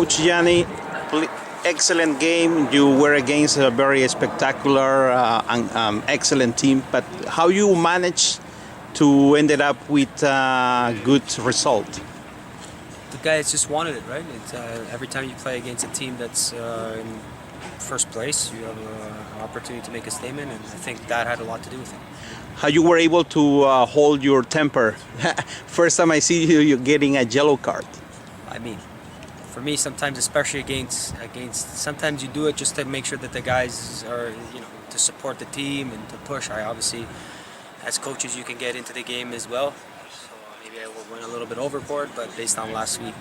Coach Gianni, excellent game. You were against a very spectacular and excellent team, but how you managed to end up with a good result? The guys just wanted it, right? It's, every time you play against a team that's in first place, you have an opportunity to make a statement, and I think that had a lot to do with it. How you were able to hold your temper? First time I see you, you're getting a yellow card. I mean, for me, sometimes, especially against, sometimes you do it just to make sure that the guys are, to support the team and to push. I obviously, as coaches, you can get into the game as well. So maybe I went a little bit overboard, but based on last week,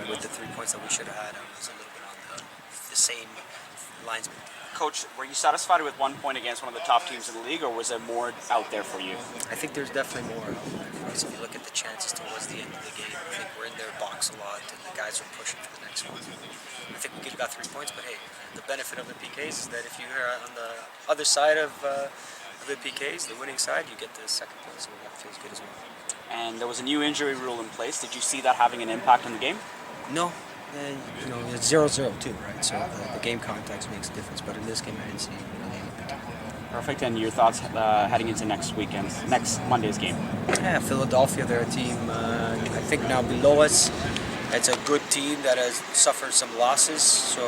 with the 3 points that we should have had, I was a little bit on the same lines. Coach, were you satisfied with 1 point against one of the top teams in the league, or was there more out there for you? I think there's definitely more out there for us. If you look at the chances towards the end of the game, I think we're in their box a lot, and the guys are pushing for the next one. I think we could have got 3 points, but hey, the benefit of the PKs is that if you're on the other side of the PKs, the winning side, you get the second point, so that feels good as well. And there was a new injury rule in place. Did you see that having an impact on the game? No. It's 0-0 too, right? So the game context makes a difference. But in this game, I didn't see anything in particular. Perfect. And your thoughts heading into next Monday's game? Yeah, Philadelphia, they're a team, I think now below us. It's a good team that has suffered some losses. So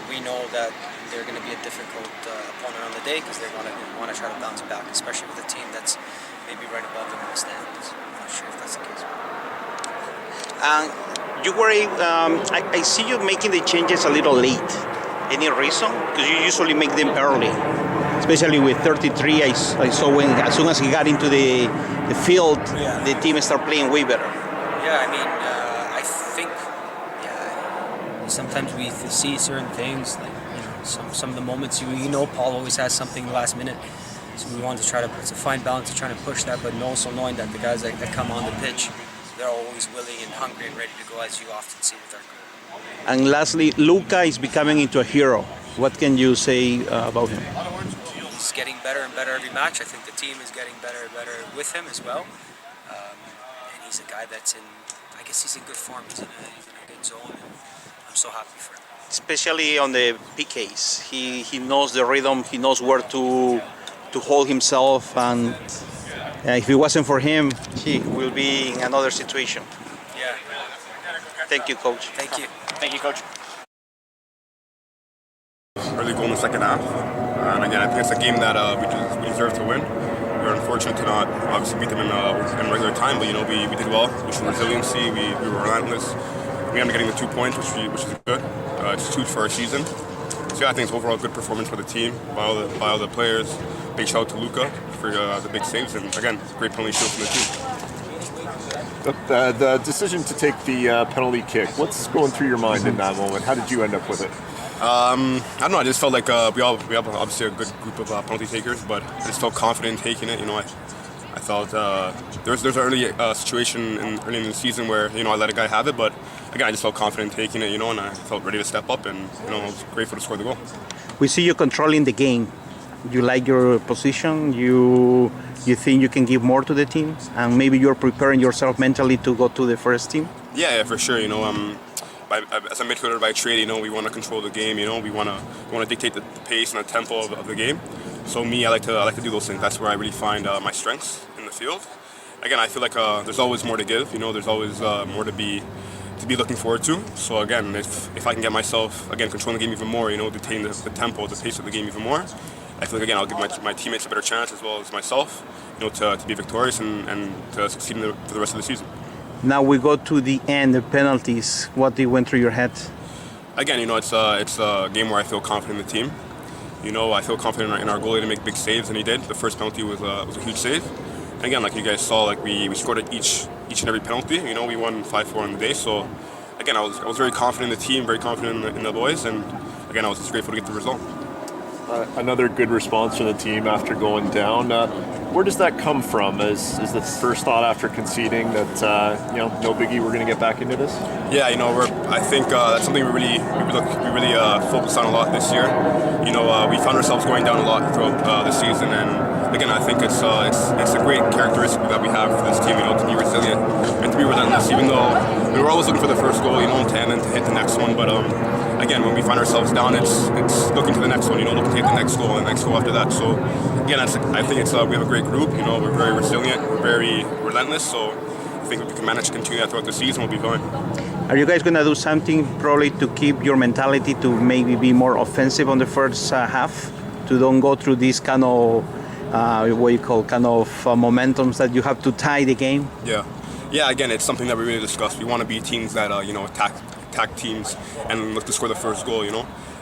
we know that they're going to be a difficult opponent on the day because they want to try to bounce back, especially with a team that's maybe right above them in the standings. I'm not sure if that's the case. You were, I see you making the changes a little late. Any reason? Because you usually make them early, especially with 33. I saw when as soon as he got into the field, the team started playing way better. Yeah, I mean, I think sometimes we see certain things, like some of the moments. Paul always has something last minute, so we wanted to try to. It's a fine balance to trying to push that, but also knowing that the guys that come on the pitch, they're always willing and hungry and ready to go, as you often see with our group. And lastly, Luka is becoming into a hero. What can you say about him? He's getting better and better every match. I think the team is getting better and better with him as well. And he's a guy that's I guess he's in good form. He's in a good zone. And I'm so happy for him. Especially on the PKs. He knows the rhythm. He knows where to hold himself, and if it wasn't for him, he will be in another situation. Yeah. Thank you, Coach. Thank you. Thank you, Coach. Early goal in the second half. And again, I think it's a game that we deserve to win. We were unfortunate to not obviously beat them in regular time, but we did well. We showed resiliency. We were relentless. We ended up getting the 2 points, which is good. It's huge for our season. So yeah, I think it's overall a good performance for the team, by all the players. Big shout out to Luka for the big saves, and again, great penalty show from the team. The decision to take the penalty kick, what's going through your mind in that moment? How did you end up with it? I don't know, I just felt like we have obviously a good group of penalty takers, but I just felt confident in taking it. I thought there was an early situation early in the season where I let a guy have it, but again, I just felt confident in taking it, and I felt ready to step up, and I was grateful to score the goal. We see you controlling the game. You like your position. You think you can give more to the team, and maybe you're preparing yourself mentally to go to the first team. Yeah, for sure. As a midfielder by trade, we want to control the game. We want to dictate the pace and the tempo of the game. So I like to do those things. That's where I really find my strengths in the field. Again, I feel like there's always more to give. There's always more to be looking forward to. So again, if I can get myself controlling the game even more, dictating the tempo, the pace of the game even more, I feel like again I'll give my teammates a better chance as well as myself, to be victorious and to succeed for the rest of the season. Now we go to the end, the penalties. What went through your head? Again, it's a game where I feel confident in the team. I feel confident in our goalie to make big saves, and he did. The first penalty was a huge save. And again, like you guys saw, we scored at each and every penalty. We won 5-4 on the day. So again, I was very confident in the team, very confident in the boys, and again, I was just grateful to get the result. Another good response from the team after going down. Where does that come from? Is the first thought after conceding that no biggie, we're going to get back into this? Yeah, I think that's something we really focused on a lot this year. We found ourselves going down a lot throughout the season, and again, I think it's a great characteristic that we have for this team. To be resilient and to be relentless, even though we were always looking for the first goal, to end and to hit the next one. But again, when we find ourselves down, it's looking to the next one, looking to hit the next goal and the next goal after that. So again, I think we have a great group. We're very resilient, we're very relentless. So I think if we can manage to continue that throughout the season, we'll be fine. Are you guys gonna do something probably to keep your mentality to maybe be more offensive on the first half, to don't go through this kind of momentums that you have to tie the game? Yeah. Again, it's something that we really discuss. We want to be teams that attack teams and look to score the first goal.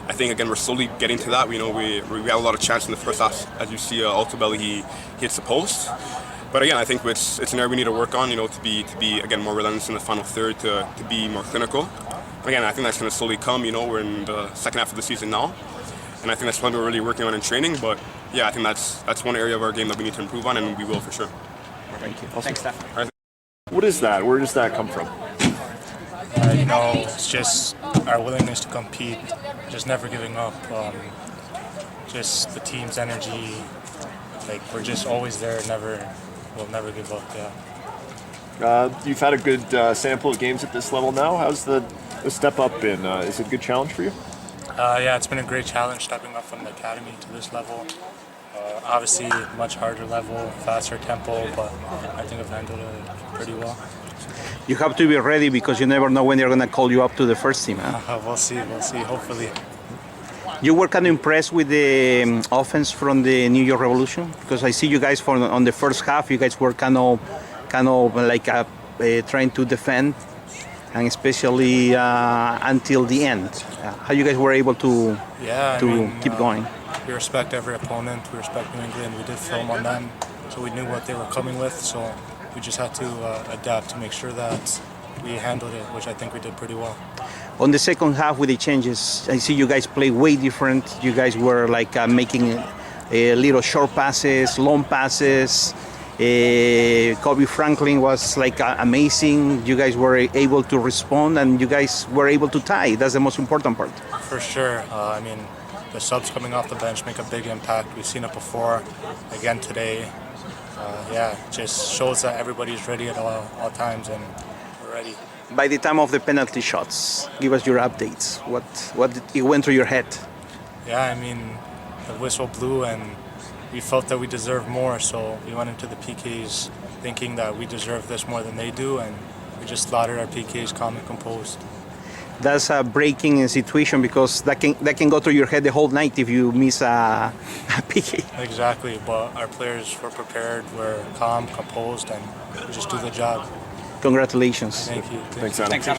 I think again we're slowly getting to that. We had a lot of chance in the first half. As you see, Altobelli he hits the post. But again, I think it's an area we need to work on. To be again more relentless in the final third, to be more clinical. Again, I think that's going to slowly come. We're in the second half of the season now, and I think that's something we're really working on in training. But yeah, I think that's one area of our game that we need to improve on, and we will for sure. Thank you. Awesome. Thanks, Steph. All right. What is that? Where does that come from? It's just our willingness to compete, just never giving up, just the team's energy. Like, we're just always there, we'll never give up, yeah. You've had a good sample of games at this level now. How's the step up been? Is it a good challenge for you? Yeah, it's been a great challenge stepping up from the academy to this level. Obviously, much harder level, faster tempo, but I think I've handled it pretty well. You have to be ready because you never know when they're going to call you up to the first team. Huh? We'll see, hopefully. You were kind of impressed with the offense from the New York Revolution, because I see you guys on the first half. You guys were kind of like trying to defend, and especially until the end. How you guys were able to keep going? We respect every opponent. We respect New England. We did film on them, so we knew what they were coming with. So we just had to adapt to make sure that we handled it, which I think we did pretty well. On the second half with the changes, I see you guys play way different. You guys were like making little short passes, long passes. Kobe Franklin was like amazing. You guys were able to respond, and you guys were able to tie. That's the most important part. For sure. The subs coming off the bench make a big impact. We've seen it before, again today. Just shows that everybody's ready at all times, and we're ready. By the time of the penalty shots, give us your updates. What it went through your head? Yeah, the whistle blew, and we felt that we deserved more, so we went into the PKs thinking that we deserve this more than they do, and we just slaughtered our PKs calm and composed. That's a breaking situation, because that can go through your head the whole night if you miss a PK. Exactly, but our players were prepared, we're calm, composed, and we just do the job. Congratulations. Thank you. Thanks, Adam. Thanks, Adam.